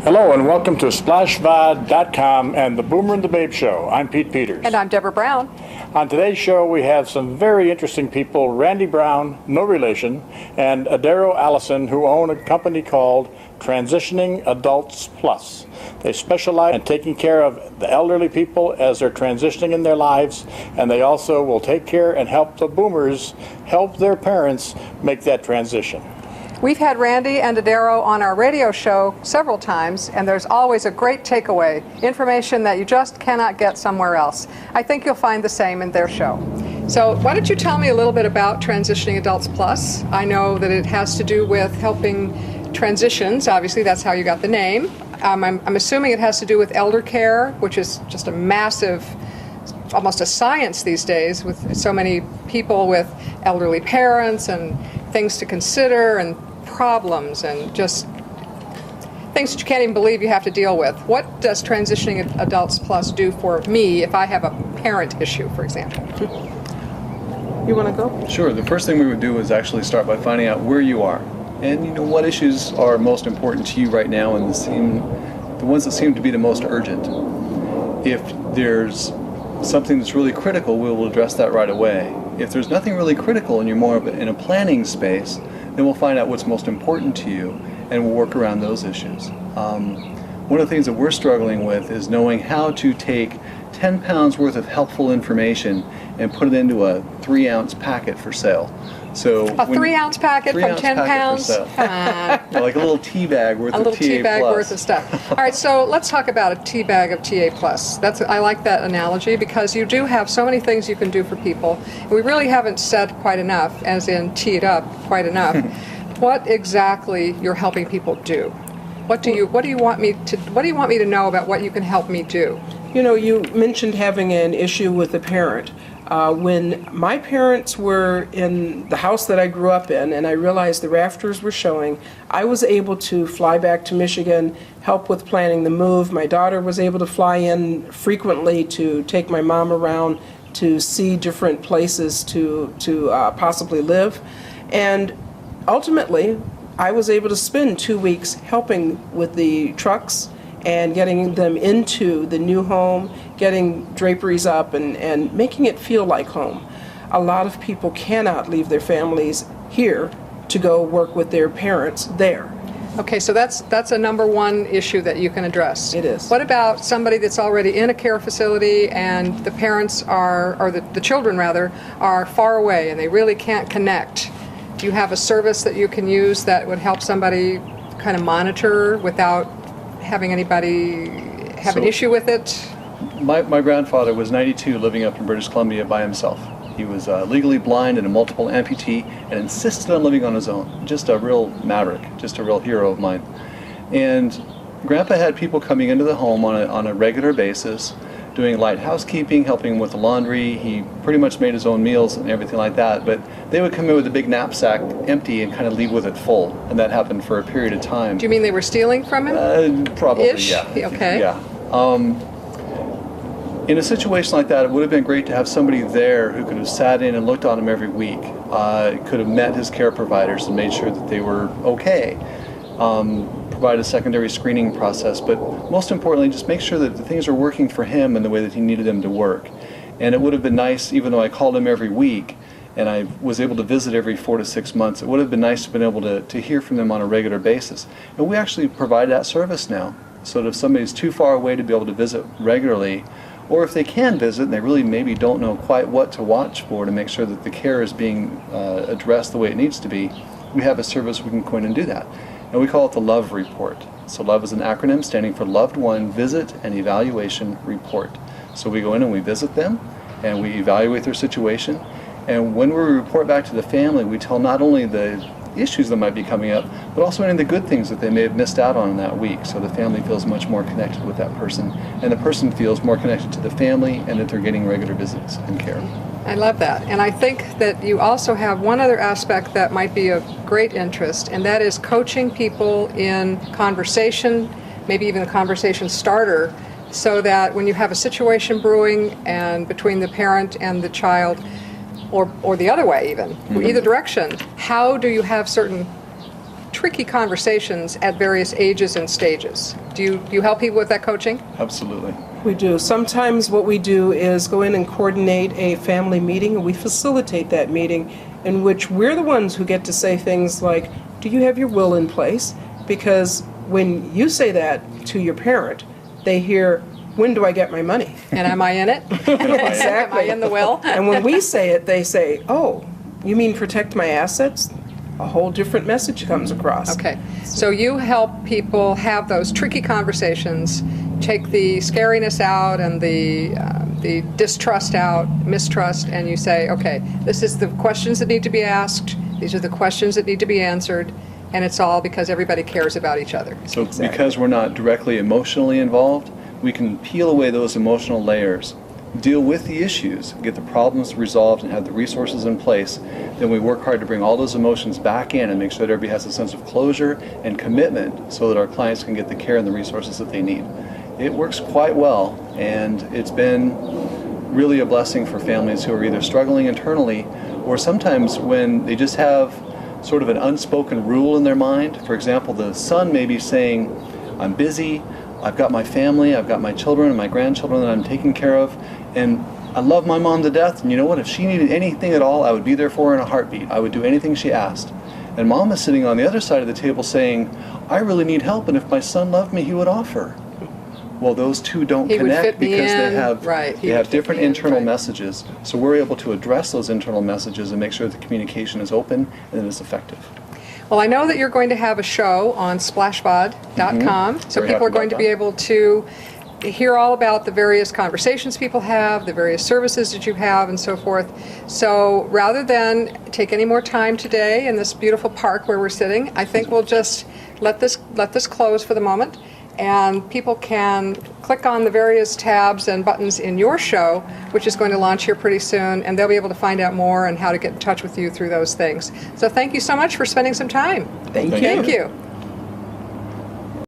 Hello and welcome to SplashVOD.com and the Boomer and the Babe Show. I'm Pete Peters. And I'm Deborah Brown. On today's show we have some very interesting people, Randy Brown, no relation, and Adero Allison, who own a company called Transitioning Adults Plus. They specialize in taking care of the elderly people as they're transitioning in their lives, and they also will take care and help the boomers help their parents make that transition. We've had Randy and Adero on our radio show several times, and there's always a great takeaway, information that you just cannot get somewhere else. I think you'll find the same in their show. So why don't you tell me a little bit about Transitioning Adults Plus? I know that it has to do with helping transitions. Obviously, that's how you got the name. I'm assuming it has to do with elder care, which is just a massive, almost a science these days, with so many people with elderly parents and things to consider and problems and just things that you can't even believe you have to deal with. What does Transitioning Adults Plus do for me if I have a parent issue, for example? You want to go? Sure. The first thing we would do is actually start by finding out where you are and what issues are most important to you right now and the ones that seem to be the most urgent. If there's something that's really critical, we will address that right away. If there's nothing really critical and you're more in a planning space, then we'll find out what's most important to you and we'll work around those issues. One of the things that we're struggling with is knowing how to take 10 pounds worth of helpful information and put it into a 3-ounce packet for sale. So a 3-ounce packet from 10 pounds? Like a little tea bag worth of TA+. A little tea bag worth of stuff. All right, so let's talk about a tea bag of TA+. I like that analogy because you do have so many things you can do for people. And we really haven't said quite enough, as in teed up quite enough, what exactly you're helping people do. What do you want me to know about what you can help me do? You mentioned having an issue with a parent. When my parents were in the house that I grew up in and I realized the rafters were showing, I was able to fly back to Michigan, help with planning the move. My daughter was able to fly in frequently to take my mom around to see different places to possibly live. And ultimately, I was able to spend 2 weeks helping with the trucks and getting them into the new home, getting draperies up and making it feel like home. A lot of people cannot leave their families here to go work with their parents there. Okay, so that's a number one issue that you can address. It is. What about somebody that's already in a care facility and the parents or the children rather, are far away and they really can't connect? Do you have a service that you can use that would help somebody kind of monitor without having anybody have an issue with it? My grandfather was 92, living up in British Columbia by himself. He was legally blind and a multiple amputee and insisted on living on his own. Just a real maverick, just a real hero of mine. And Grandpa had people coming into the home on a regular basis, doing light housekeeping, helping with the laundry. He pretty much made his own meals and everything like that, but they would come in with a big knapsack empty and kind of leave with it full, and that happened for a period of time. Do you mean they were stealing from him? Probably, Ish? yeah. Okay. Yeah. In a situation like that, it would have been great to have somebody there who could have sat in and looked on him every week, could have met his care providers and made sure that they were okay. Provide a secondary screening process, but most importantly, just make sure that the things are working for him in the way that he needed them to work. And it would have been nice, even though I called him every week and I was able to visit every 4 to 6 months, it would have been nice to have been able to hear from them on a regular basis. And we actually provide that service now, so that if somebody's too far away to be able to visit regularly, or if they can visit and they really maybe don't know quite what to watch for to make sure that the care is being addressed the way it needs to be, we have a service we can go in and do that. And we call it the LOVE Report. So LOVE is an acronym standing for Loved One Visit and Evaluation Report. So we go in and we visit them and we evaluate their situation. And when we report back to the family, we tell not only the issues that might be coming up, but also any of the good things that they may have missed out on in that week. So the family feels much more connected with that person, and the person feels more connected to the family and that they're getting regular visits and care. I love that. And I think that you also have one other aspect that might be of great interest, and that is coaching people in conversation, maybe even a conversation starter, so that when you have a situation brewing and between the parent and the child, or the other way even, either direction, how do you have certain tricky conversations at various ages and stages. Do you help people with that coaching? Absolutely. We do. Sometimes what we do is go in and coordinate a family meeting, and we facilitate that meeting in which we're the ones who get to say things like, do you have your will in place? Because when you say that to your parent, they hear, when do I get my money? And am I in it? Am I in the will? And when we say it, they say, oh, you mean protect my assets? A whole different message comes across. Okay, so you help people have those tricky conversations, take the scariness out and the distrust out, mistrust, and you say, okay, this is the questions that need to be asked, these are the questions that need to be answered, and it's all because everybody cares about each other. So because we're not directly emotionally involved, we can peel away those emotional layers, deal with the issues, get the problems resolved, and have the resources in place. Then we work hard to bring all those emotions back in and make sure that everybody has a sense of closure and commitment so that our clients can get the care and the resources that they need. It works quite well, and it's been really a blessing for families who are either struggling internally or sometimes when they just have sort of an unspoken rule in their mind. For example, the son may be saying, I'm busy, I've got my family, I've got my children and my grandchildren that I'm taking care of, and I love my mom to death, and you know what, if she needed anything at all, I would be there for her in a heartbeat. I would do anything she asked. And mom is sitting on the other side of the table saying, I really need help, and if my son loved me, he would offer. Well, those two don't connect because they have different internal messages. So we're able to address those internal messages and make sure the communication is open and that it's effective. Well, I know that you're going to have a show on SplashVOD.com, so Very people are happy going to about be that. able to hear all about the various conversations people have, the various services that you have, and so forth. So rather than take any more time today in this beautiful park where we're sitting, I think we'll just let this close for the moment, and people can click on the various tabs and buttons in your show, which is going to launch here pretty soon, and they'll be able to find out more and how to get in touch with you through those things. So thank you so much for spending some time. Thank you. Thank you.